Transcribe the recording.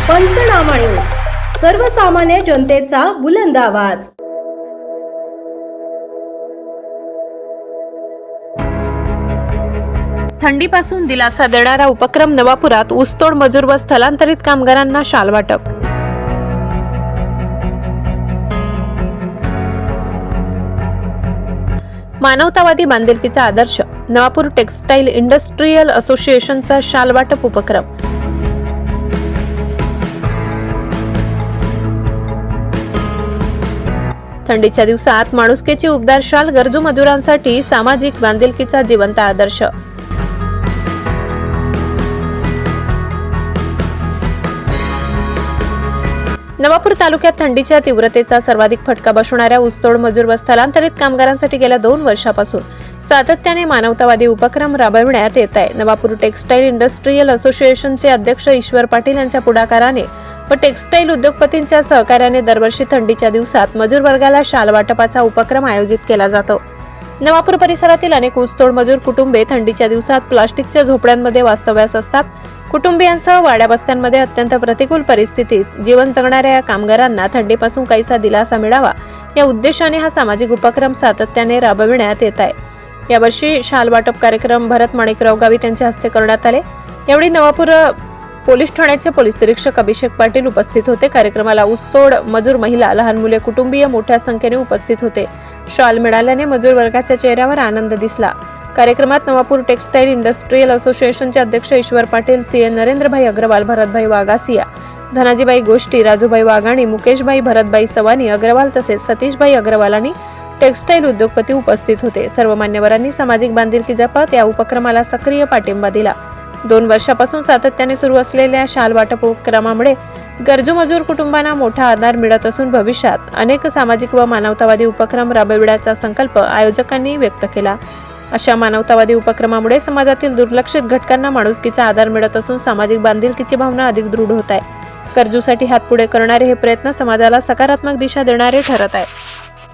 पंचनामा न्यूज, सर्वसामान्य जनतेचा बुलंद आवाज। थंडीपासून दिलासा देणारा उपक्रम नवापुरात ऊसतोड मजूर व स्थलांतरित कामगारांना शाल वाटप। मानवतावादी बांधिलकीचा आदर्श, नवापूर टेक्सटाईल इंडस्ट्रियल असोसिएशनचा शाल वाटप उपक्रम। थंडीच्या दिवसात माणुसकीची उबदार शाल गरजू मजुरांसाठी सामाजिक बांधिलकीचा जिवंत आदर्श। नवापूर तालुक्यात थंडीच्या तीव्रतेचा सर्वाधिक फटका बसणाऱ्या ऊसतोड मजूर व स्थलांतरित कामगारांसाठी गेल्या 2 वर्षापासून सातत्याने मानवतावादी उपक्रम राबविण्यात येत आहे। नवापूर टेक्सटाईल इंडस्ट्रियल असोसिएशनचे अध्यक्ष ईश्वर पाटील यांच्या पुढाकाराने व टेक्सटाईल उद्योगपतींच्या सहकार्याने दरवर्षी थंडीच्या दिवसात मजूर वर्गाला शाल वाटपाचा उपक्रम आयोजित केला जातो। नवापूर परिसरातील अनेक ऊसतोड मजूर कुटुंबे थंडीच्या दिवसात प्लास्टिकच्या झोपड्यांमध्ये वास्तव्यास असतात। कुटुंबियांसह वाड्या वस्त्यांमध्ये अत्यंत प्रतिकूल परिस्थितीत जीवन जगणाऱ्या या कामगारांना थंडीपासून काहीसा दिलासा मिळावा या उद्देशाने हा सामाजिक उपक्रम सातत्याने राबविण्यात येत आहे। यावर्षी शाल वाटप कार्यक्रम भरत माणिकराव गावित यांच्या हस्ते करण्यात आले। यावेळी नवापूर पोलीस ठाण्याचे पोलीस निरीक्षक अभिषेक पाटील उपस्थित होते। कार्यक्रमाला ऊसतोड मजूर महिला, लहान मुले, कुटुंबीय मोठ्या संख्येने उपस्थित होते। शाल मिळाल्याने मजूर वर्गाच्या चेहऱ्यावर आनंद दिसला। कार्यक्रमात नवापूर टेक्सटाईल इंडस्ट्रियल असोसिएशनचे अध्यक्ष ईश्वर पाटील, सीए नरेंद्रभाई अग्रवाल, भरतभाई वागासिया, धनाजीबाई गोष्टी, राजूभाई वाघाणी, मुकेशभाई भरतभाई सवानी अग्रवाल तसेच सतीशभाई अग्रवाल आणि टेक्सटाईल उद्योगपती उपस्थित होते। सर्व मान्यवरांनी सामाजिक बांधिलकी जपत या उपक्रमाला सक्रिय पाठिंबा दिला। 2 वर्षापासून सातत्याने सुरू असलेल्या शाल वाटप उपक्रमामुळे गरजू मजूर कुटुंबांना मोठा आधार मिळत असून भविष्यात अनेक सामाजिक व मानवतावादी उपक्रम राबविण्याचा संकल्प आयोजकांनी व्यक्त केला। अशा मानवतावादी उपक्रमामुळे समाजातील दुर्लक्षित घटकांना माणुसकीचा आधार मिळत असून सामाजिक बांधिलकीची भावना अधिक दृढ होत आहे। गरजूसाठी हात पुढे करणारे हे प्रयत्न समाजाला सकारात्मक दिशा देणारे ठरत आहे।